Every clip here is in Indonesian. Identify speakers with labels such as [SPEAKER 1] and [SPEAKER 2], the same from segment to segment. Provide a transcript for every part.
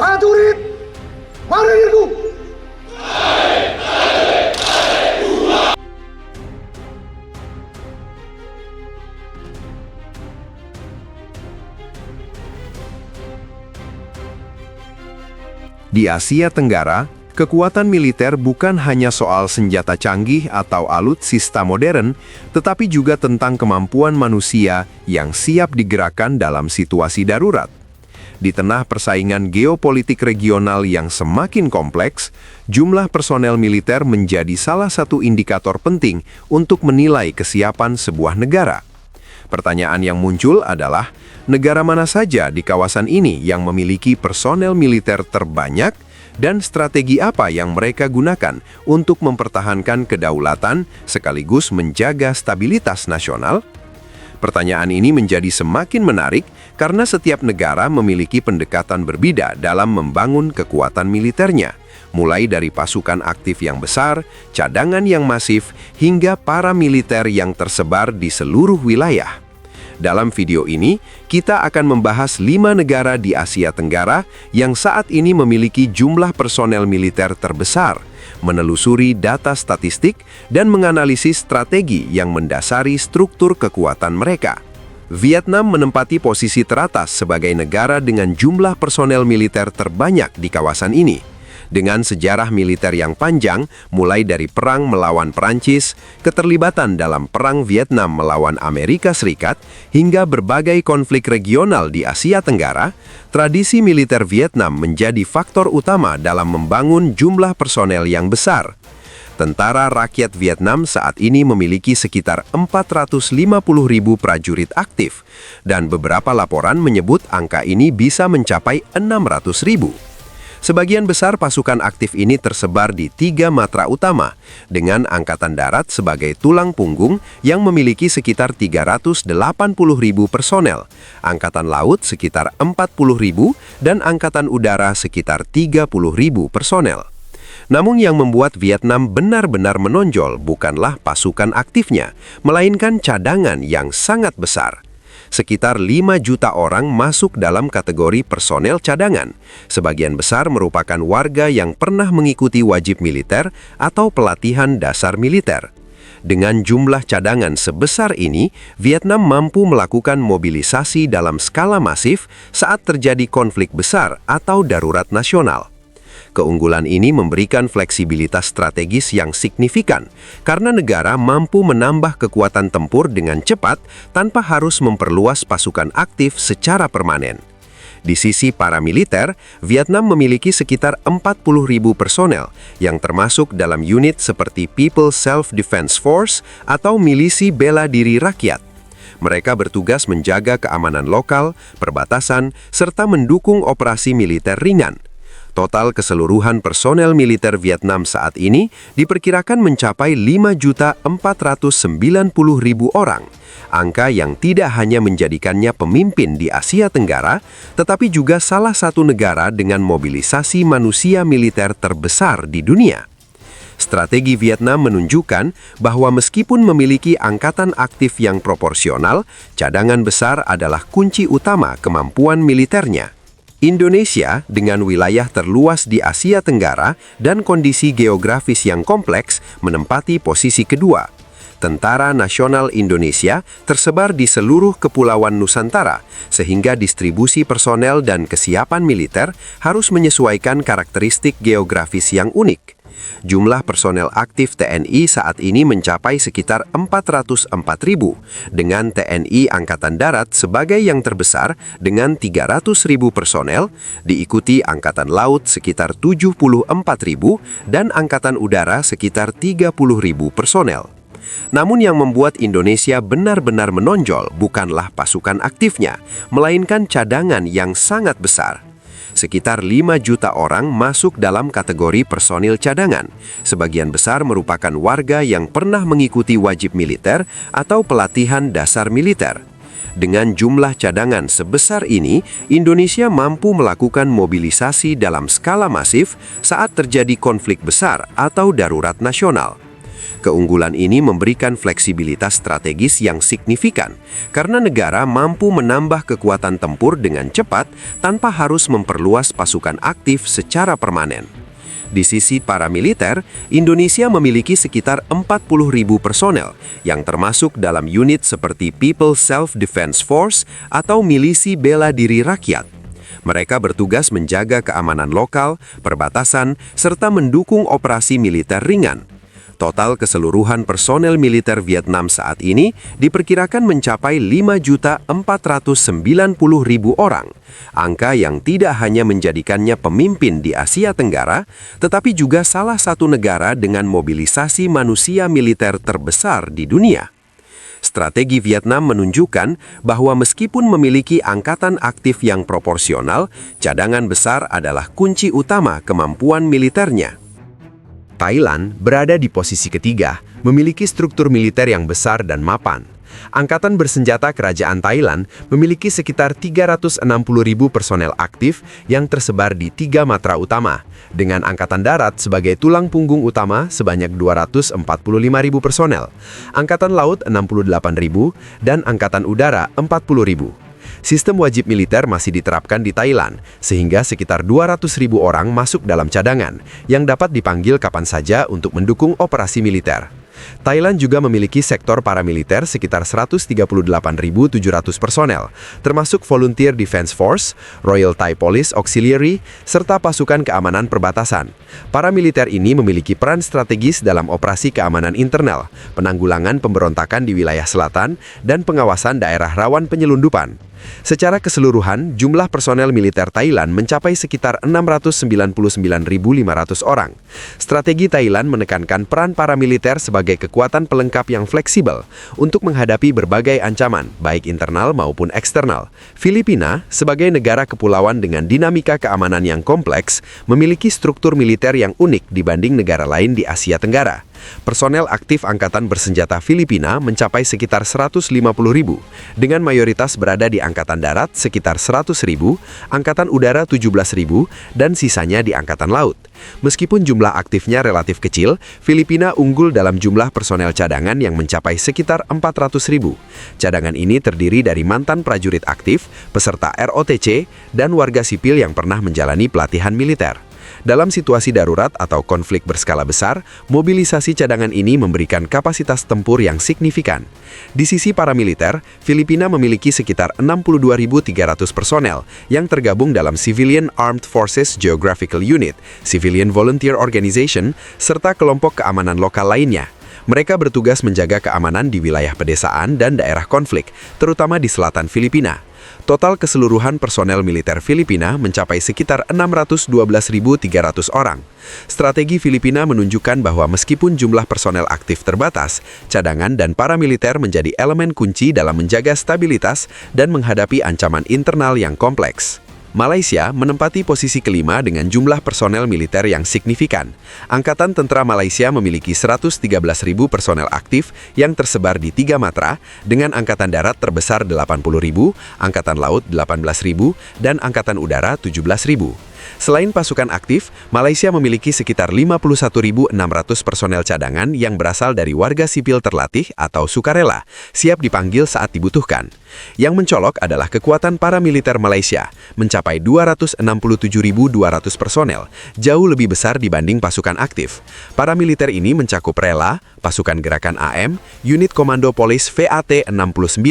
[SPEAKER 1] Prajurit, Marinirku!
[SPEAKER 2] Di Asia Tenggara, kekuatan militer bukan hanya soal senjata canggih atau alutsista modern, tetapi juga tentang kemampuan manusia yang siap digerakkan dalam situasi darurat. Di tengah persaingan geopolitik regional yang semakin kompleks, jumlah personel militer menjadi salah satu indikator penting untuk menilai kesiapan sebuah negara. Pertanyaan yang muncul adalah, negara mana saja di kawasan ini yang memiliki personel militer terbanyak dan strategi apa yang mereka gunakan untuk mempertahankan kedaulatan sekaligus menjaga stabilitas nasional? Pertanyaan ini menjadi semakin menarik karena setiap negara memiliki pendekatan berbeda dalam membangun kekuatan militernya, mulai dari pasukan aktif yang besar, cadangan yang masif, hingga paramiliter yang tersebar di seluruh wilayah. Dalam video ini, kita akan membahas 5 negara di Asia Tenggara yang saat ini memiliki jumlah personel militer terbesar, menelusuri data statistik, dan menganalisis strategi yang mendasari struktur kekuatan mereka. Vietnam menempati posisi teratas sebagai negara dengan jumlah personel militer terbanyak di kawasan ini. Dengan sejarah militer yang panjang, mulai dari perang melawan Perancis, keterlibatan dalam perang Vietnam melawan Amerika Serikat, hingga berbagai konflik regional di Asia Tenggara, tradisi militer Vietnam menjadi faktor utama dalam membangun jumlah personel yang besar. Tentara Rakyat Vietnam saat ini memiliki sekitar 450.000 prajurit aktif, dan beberapa laporan menyebut angka ini bisa mencapai 600.000. Sebagian besar pasukan aktif ini tersebar di 3 matra utama, dengan Angkatan Darat sebagai tulang punggung yang memiliki sekitar 380.000 personel, Angkatan Laut sekitar 40.000, dan Angkatan Udara sekitar 30.000 personel. Namun yang membuat Vietnam benar-benar menonjol bukanlah pasukan aktifnya, melainkan cadangan yang sangat besar. Sekitar 5 juta orang masuk dalam kategori personel cadangan. Sebagian besar merupakan warga yang pernah mengikuti wajib militer atau pelatihan dasar militer. Dengan jumlah cadangan sebesar ini, Vietnam mampu melakukan mobilisasi dalam skala masif saat terjadi konflik besar atau darurat nasional. Keunggulan ini memberikan fleksibilitas strategis yang signifikan karena negara mampu menambah kekuatan tempur dengan cepat tanpa harus memperluas pasukan aktif secara permanen. Di sisi paramiliter, Vietnam memiliki sekitar 40.000 personel yang termasuk dalam unit seperti People's Self-Defense Force atau milisi bela diri rakyat. Mereka bertugas menjaga keamanan lokal, perbatasan, serta mendukung operasi militer ringan. Total keseluruhan personel militer Vietnam saat ini diperkirakan mencapai 5.490.000 orang, angka yang tidak hanya menjadikannya pemimpin di Asia Tenggara, tetapi juga salah satu negara dengan mobilisasi manusia militer terbesar di dunia. Strategi Vietnam menunjukkan bahwa meskipun memiliki angkatan aktif yang proporsional, cadangan besar adalah kunci utama kemampuan militernya. Indonesia, dengan wilayah terluas di Asia Tenggara dan kondisi geografis yang kompleks, menempati posisi kedua. Tentara Nasional Indonesia tersebar di seluruh kepulauan Nusantara, sehingga distribusi personel dan kesiapan militer harus menyesuaikan karakteristik geografis yang unik. Jumlah personel aktif TNI saat ini mencapai sekitar 404.000, dengan TNI Angkatan Darat sebagai yang terbesar dengan 300.000 personel, diikuti Angkatan Laut sekitar 74.000 dan Angkatan Udara sekitar 30.000 personel. Namun yang membuat Indonesia benar-benar menonjol bukanlah pasukan aktifnya, melainkan cadangan yang sangat besar. Sekitar 5 juta orang masuk dalam kategori personil cadangan. Sebagian besar merupakan warga yang pernah mengikuti wajib militer atau pelatihan dasar militer. Dengan jumlah cadangan sebesar ini, Indonesia mampu melakukan mobilisasi dalam skala masif saat terjadi konflik besar atau darurat nasional. Keunggulan ini memberikan fleksibilitas strategis yang signifikan karena negara mampu menambah kekuatan tempur dengan cepat tanpa harus memperluas pasukan aktif secara permanen. Di sisi paramiliter, Indonesia memiliki sekitar 40.000 personel yang termasuk dalam unit seperti People's Self-Defense Force atau milisi bela diri rakyat. Mereka bertugas menjaga keamanan lokal, perbatasan, serta mendukung operasi militer ringan. Total keseluruhan personel militer Vietnam saat ini diperkirakan mencapai 5.490.000 orang. Angka yang tidak hanya menjadikannya pemimpin di Asia Tenggara, tetapi juga salah satu negara dengan mobilisasi manusia militer terbesar di dunia. Strategi Vietnam menunjukkan bahwa meskipun memiliki angkatan aktif yang proporsional, cadangan besar adalah kunci utama kemampuan militernya. Thailand berada di posisi ketiga, memiliki struktur militer yang besar dan mapan. Angkatan bersenjata Kerajaan Thailand memiliki sekitar 360.000 personel aktif yang tersebar di 3 matra utama, dengan Angkatan Darat sebagai tulang punggung utama sebanyak 245.000 personel, Angkatan Laut 68.000, dan Angkatan Udara 40.000. Sistem wajib militer masih diterapkan di Thailand, sehingga sekitar 200.000 orang masuk dalam cadangan, yang dapat dipanggil kapan saja untuk mendukung operasi militer. Thailand juga memiliki sektor paramiliter sekitar 138.700 personel, termasuk Volunteer Defense Force, Royal Thai Police Auxiliary, serta pasukan keamanan perbatasan. Paramiliter ini memiliki peran strategis dalam operasi keamanan internal, penanggulangan pemberontakan di wilayah selatan, dan pengawasan daerah rawan penyelundupan. Secara keseluruhan, jumlah personel militer Thailand mencapai sekitar 699.500 orang. Strategi Thailand menekankan peran paramiliter sebagai kekuatan pelengkap yang fleksibel untuk menghadapi berbagai ancaman, baik internal maupun eksternal. Filipina, sebagai negara kepulauan dengan dinamika keamanan yang kompleks, memiliki struktur militer yang unik dibanding negara lain di Asia Tenggara. Personel aktif Angkatan Bersenjata Filipina mencapai sekitar 150.000, dengan mayoritas berada di Angkatan Darat sekitar 100.000, Angkatan Udara 17.000, dan sisanya di Angkatan Laut. Meskipun jumlah aktifnya relatif kecil, Filipina unggul dalam jumlah personel cadangan yang mencapai sekitar 400.000. Cadangan ini terdiri dari mantan prajurit aktif, peserta ROTC, dan warga sipil yang pernah menjalani pelatihan militer. Dalam situasi darurat atau konflik berskala besar, mobilisasi cadangan ini memberikan kapasitas tempur yang signifikan. Di sisi paramiliter, Filipina memiliki sekitar 62.300 personel yang tergabung dalam Civilian Armed Forces Geographical Unit, Civilian Volunteer Organization, serta kelompok keamanan lokal lainnya. Mereka bertugas menjaga keamanan di wilayah pedesaan dan daerah konflik, terutama di selatan Filipina. Total keseluruhan personel militer Filipina mencapai sekitar 612.300 orang. Strategi Filipina menunjukkan bahwa meskipun jumlah personel aktif terbatas, cadangan dan paramiliter menjadi elemen kunci dalam menjaga stabilitas dan menghadapi ancaman internal yang kompleks. Malaysia menempati posisi kelima dengan jumlah personel militer yang signifikan. Angkatan Tentara Malaysia memiliki 113.000 personel aktif yang tersebar di 3 matra, dengan Angkatan Darat terbesar 80.000, Angkatan Laut 18.000, dan Angkatan Udara 17.000. Selain pasukan aktif, Malaysia memiliki sekitar 51.600 personel cadangan yang berasal dari warga sipil terlatih atau sukarela, siap dipanggil saat dibutuhkan. Yang mencolok adalah kekuatan paramiliter Malaysia, mencapai 267.200 personel, jauh lebih besar dibanding pasukan aktif. Paramiliter ini mencakup rela, pasukan gerakan AM, unit komando polis VAT-69,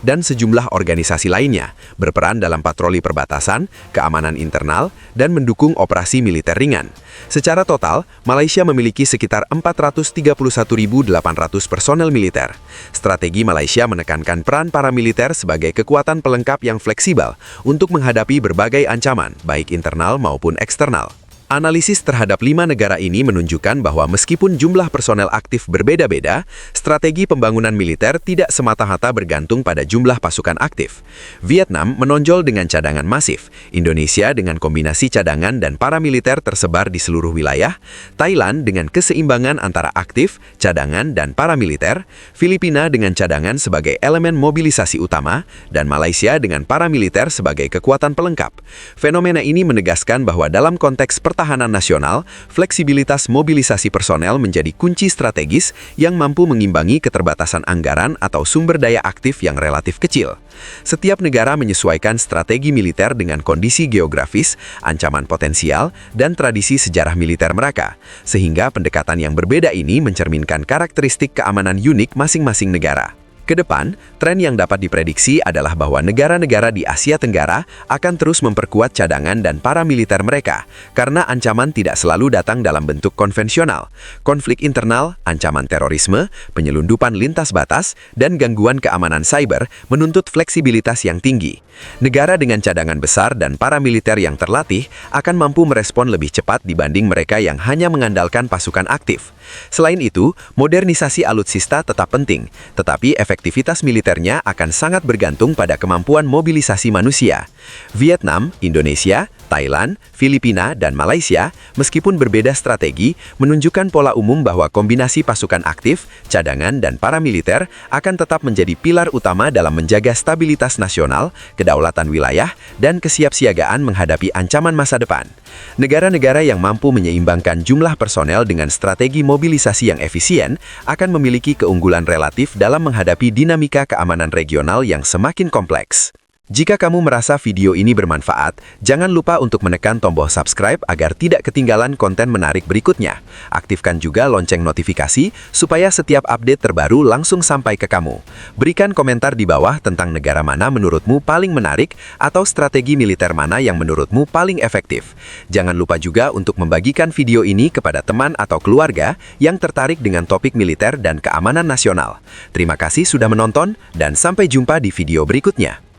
[SPEAKER 2] dan sejumlah organisasi lainnya, berperan dalam patroli perbatasan, keamanan internal, dan mendukung operasi militer ringan. Secara total, Malaysia memiliki sekitar 431.800 personel militer. Strategi Malaysia menekankan peran paramiliter sebagai kekuatan pelengkap yang fleksibel untuk menghadapi berbagai ancaman, baik internal maupun eksternal. Analisis terhadap 5 negara ini menunjukkan bahwa meskipun jumlah personel aktif berbeda-beda, strategi pembangunan militer tidak semata-mata bergantung pada jumlah pasukan aktif. Vietnam menonjol dengan cadangan masif, Indonesia dengan kombinasi cadangan dan paramiliter tersebar di seluruh wilayah, Thailand dengan keseimbangan antara aktif, cadangan, dan paramiliter, Filipina dengan cadangan sebagai elemen mobilisasi utama, dan Malaysia dengan paramiliter sebagai kekuatan pelengkap. Fenomena ini menegaskan bahwa dalam konteks pertahanan
[SPEAKER 3] pertahanan nasional, fleksibilitas mobilisasi personel menjadi kunci strategis yang mampu mengimbangi keterbatasan anggaran atau sumber daya aktif yang relatif kecil. Setiap negara menyesuaikan strategi militer dengan kondisi geografis, ancaman potensial, dan tradisi sejarah militer mereka, sehingga pendekatan yang berbeda ini mencerminkan karakteristik keamanan unik masing-masing negara. Kedepan, tren yang dapat diprediksi adalah bahwa negara-negara di Asia Tenggara akan terus memperkuat cadangan dan paramiliter mereka, karena ancaman tidak selalu datang dalam bentuk konvensional. Konflik internal, ancaman terorisme, penyelundupan lintas batas, dan gangguan keamanan cyber menuntut fleksibilitas yang tinggi. Negara dengan cadangan besar dan paramiliter yang terlatih akan mampu merespon lebih cepat dibanding mereka yang hanya mengandalkan pasukan aktif. Selain itu, modernisasi alutsista tetap penting, tetapi efektivitas militernya akan sangat bergantung pada kemampuan mobilisasi manusia. Vietnam, Indonesia, Thailand, Filipina, dan Malaysia, meskipun berbeda strategi, menunjukkan pola umum bahwa kombinasi pasukan aktif, cadangan, dan paramiliter akan tetap menjadi pilar utama dalam menjaga stabilitas nasional, kedaulatan wilayah, dan kesiapsiagaan menghadapi ancaman masa depan. Negara-negara yang mampu menyeimbangkan jumlah personel dengan strategi mobilisasi yang efisien akan memiliki keunggulan relatif dalam menghadapi dinamika keamanan regional yang semakin kompleks. Jika kamu merasa video ini bermanfaat, jangan lupa untuk menekan tombol subscribe agar tidak ketinggalan konten menarik berikutnya. Aktifkan juga lonceng notifikasi supaya setiap update terbaru langsung sampai ke kamu. Berikan komentar di bawah tentang negara mana menurutmu paling menarik atau strategi militer mana yang menurutmu paling efektif. Jangan lupa juga untuk membagikan video ini kepada teman atau keluarga yang tertarik dengan topik militer dan keamanan nasional. Terima kasih sudah menonton dan sampai jumpa di video berikutnya.